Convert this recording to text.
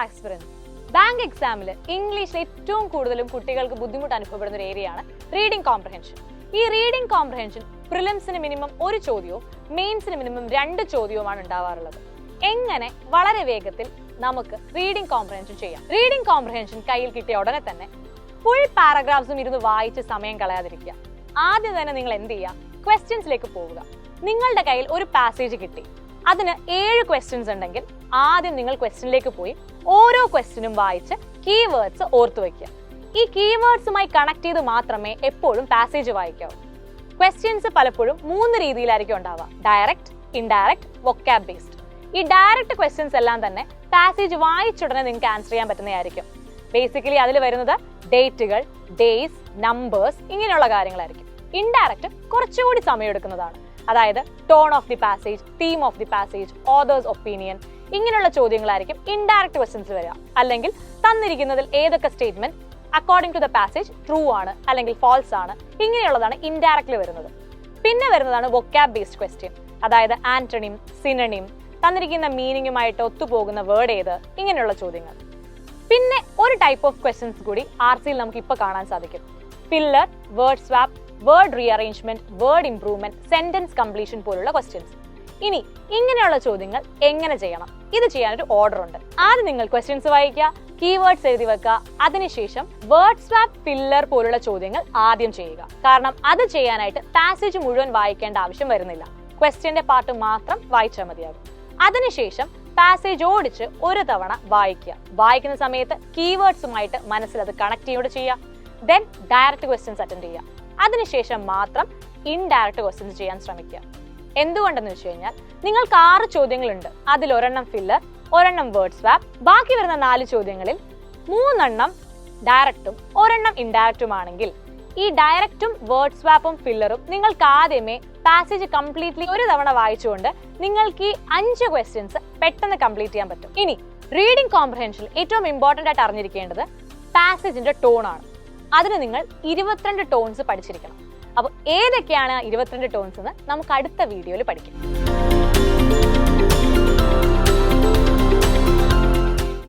Aspirants, bank എക്സാമിൽ ഇംഗ്ലീഷിൽ ഏറ്റവും കൂടുതലും കുട്ടികൾക്ക് ബുദ്ധിമുട്ട് അനുഭവപ്പെടുന്ന ഒരു ഏരിയയാണ് റീഡിംഗ് കോംപ്രഹെൻഷൻ. ഈ റീഡിംഗ് കോംപ്രഹെൻഷൻ പ്രിലിംസിന് മിനിമം ഒരു ചോദ്യവും മെയിൻസിന് മിനിമം 2 ചോദ്യവുമാണ് ഉണ്ടാവാറുള്ളത്. എങ്ങനെ വളരെ വേഗത്തിൽ നമുക്ക് റീഡിംഗ് കോംപ്രഹെൻഷൻ ചെയ്യാം? റീഡിംഗ് കോംപ്രഹെൻഷൻ കയ്യിൽ കിട്ടിയ ഉടനെ തന്നെ ഫുൾ പാരഗ്രാഫ്സും ഇരുന്ന് വായിച്ച് സമയം കളയാതിരിക്കുക. ആദ്യം തന്നെ നിങ്ങൾ എന്ത് ചെയ്യുക? ക്വസ്റ്റ്യൻസിലേക്ക് പോവുക. നിങ്ങളുടെ കയ്യിൽ ഒരു പാസേജ് കിട്ടി, അതിന് 7 ക്വസ്റ്റ്യൻസ് ഉണ്ടെങ്കിൽ ആദ്യം നിങ്ങൾ ക്വസ്റ്റ്യനിലേക്ക് പോയി ഓരോ ക്വസ്റ്റ്യനും വായിച്ച് കീവേഡ്സ് ഓർത്തു വയ്ക്കുക. ഈ കീവേഡ്സുമായി കണക്ട് ചെയ്ത് മാത്രമേ എപ്പോഴും പാസേജ് വായിക്കാവൂ. ക്വസ്റ്റ്യൻസ് പലപ്പോഴും 3 രീതിയിലായിരിക്കും ഉണ്ടാവുക: ഡയറക്റ്റ്, ഇൻഡയറക്റ്റ്, വൊക്കാബ് ബേസ്ഡ്. ഈ ഡയറക്റ്റ് ക്വസ്റ്റ്യൻസ് എല്ലാം തന്നെ പാസേജ് വായിച്ചുടനെ നിങ്ങൾക്ക് ആൻസർ ചെയ്യാൻ പറ്റുന്നതായിരിക്കും. ബേസിക്കലി അതിൽ വരുന്നത് ഡേറ്റുകൾ, ഡേയ്സ്, നമ്പേഴ്സ്, ഇങ്ങനെയുള്ള കാര്യങ്ങളായിരിക്കും. ഇൻഡയറക്റ്റ് കുറച്ചുകൂടി സമയം എടുക്കുന്നതാണ്. അതായത് tone of the passage, theme of the passage, author's opinion, ഇങ്ങനെയുള്ള ചോദ്യങ്ങളായിരിക്കും ഇൻഡയറക്റ്റ് ക്വസ്റ്റ്യൻസിൽ വരിക. അല്ലെങ്കിൽ തന്നിരിക്കുന്നതിൽ ഏതൊക്കെ statement according to the passage true ആണ് അല്ലെങ്കിൽ ഫാൾസ് ആണ്, ഇങ്ങനെയുള്ളതാണ് ഇൻഡയറക്റ്റ്ലി വരുന്നത്. പിന്നെ വരുന്നതാണ് വൊക്കാബ് ബേസ്ഡ് ക്വസ്റ്റ്യൻ. അതായത് ആന്റണിം, സിനണിം, തന്നിരിക്കുന്ന മീനിങ്ങുമായിട്ട് ഒത്തുപോകുന്ന വേർഡ് ഏത്, ഇങ്ങനെയുള്ള ചോദ്യങ്ങൾ. പിന്നെ ഒരു ടൈപ്പ് ഓഫ് ക്വസ്റ്റ്യൻസ് കൂടി RCയിൽ നമുക്ക് ഇപ്പോൾ കാണാൻ സാധിക്കും: filler, word swap, word rearrangement, word improvement, sentence completion പോലുള്ള ക്വസ്റ്റ്യൻസ്. ഇനി ഇങ്ങനെയുള്ള ചോദ്യങ്ങൾ എങ്ങനെ ചെയ്യണം? ഇത് ചെയ്യാനൊരു ഓർഡർ ഉണ്ട്. ആദ്യം നിങ്ങൾ ക്വസ്റ്റ്യൻസ് വായിക്കുക, കീവേഡ്സ് എഴുതി വെക്കുക. അതിനുശേഷം വേർഡ് സ്വാപ്പ്, ഫില്ലർ പോലുള്ള ചോദ്യങ്ങൾ ആദ്യം ചെയ്യുക. കാരണം അത് ചെയ്യാനായിട്ട് പാസേജ് മുഴുവൻ വായിക്കേണ്ട ആവശ്യം വരുന്നില്ല. ക്വസ്റ്റ്യന്റെ പാർട്ട് മാത്രം വായിച്ചാൽ മതിയാകും. അതിനുശേഷം പാസേജ് ഓടിച്ച് ഒരു തവണ വായിക്കുക. വായിക്കുന്ന സമയത്ത് കീവേഡ്സുമായിട്ട് മനസ്സിൽ അത് കണക്ട് ചെയ്യുകയോടെ ചെയ്യുക. ദെൻ ഡയറക്റ്റ് ക്വസ്റ്റ്യൻസ് അറ്റൻഡ് ചെയ്യുക. അതിനുശേഷം മാത്രം ഇൻഡയറക്റ്റ് ക്വസ്റ്റ്യൻസ് ചെയ്യാൻ ശ്രമിക്കുക. എന്തുകൊണ്ടെന്ന് വെച്ച് കഴിഞ്ഞാൽ നിങ്ങൾക്ക് 6 ചോദ്യങ്ങളുണ്ട്. അതിൽ 1 ഫില്ലർ, 1 വേർഡ് സ്വാപ്പ്, ബാക്കി വരുന്ന 4 ചോദ്യങ്ങളിൽ 3 ഡയറക്റ്റും 1 ഇൻഡയറക്റ്റും ആണെങ്കിൽ ഈ ഡയറക്റ്റും വേർഡ് സ്വാപ്പും ഫില്ലറും നിങ്ങൾക്ക് ആദ്യമേ പാസേജ് കംപ്ലീറ്റ്ലി ഒരു തവണ വായിച്ചുകൊണ്ട് നിങ്ങൾക്ക് ഈ 5 ക്വസ്റ്റ്യൻസ് പെട്ടെന്ന് കംപ്ലീറ്റ് ചെയ്യാൻ പറ്റും. ഇനി റീഡിംഗ് കോംപ്രഹെൻഷനിൽ ഏറ്റവും ഇമ്പോർട്ടൻ്റ് ആയിട്ട് അറിഞ്ഞിരിക്കേണ്ടത് പാസേജിന്റെ ടോൺ ആണ്. അതിന് നിങ്ങൾ 22 ടോൺസ് പഠിച്ചിരിക്കണം. അപ്പോൾ ഏതൊക്കെയാണ് 22 ടോൺസ് എന്ന് നമുക്ക് അടുത്ത വീഡിയോയിൽ പഠിക്കാം.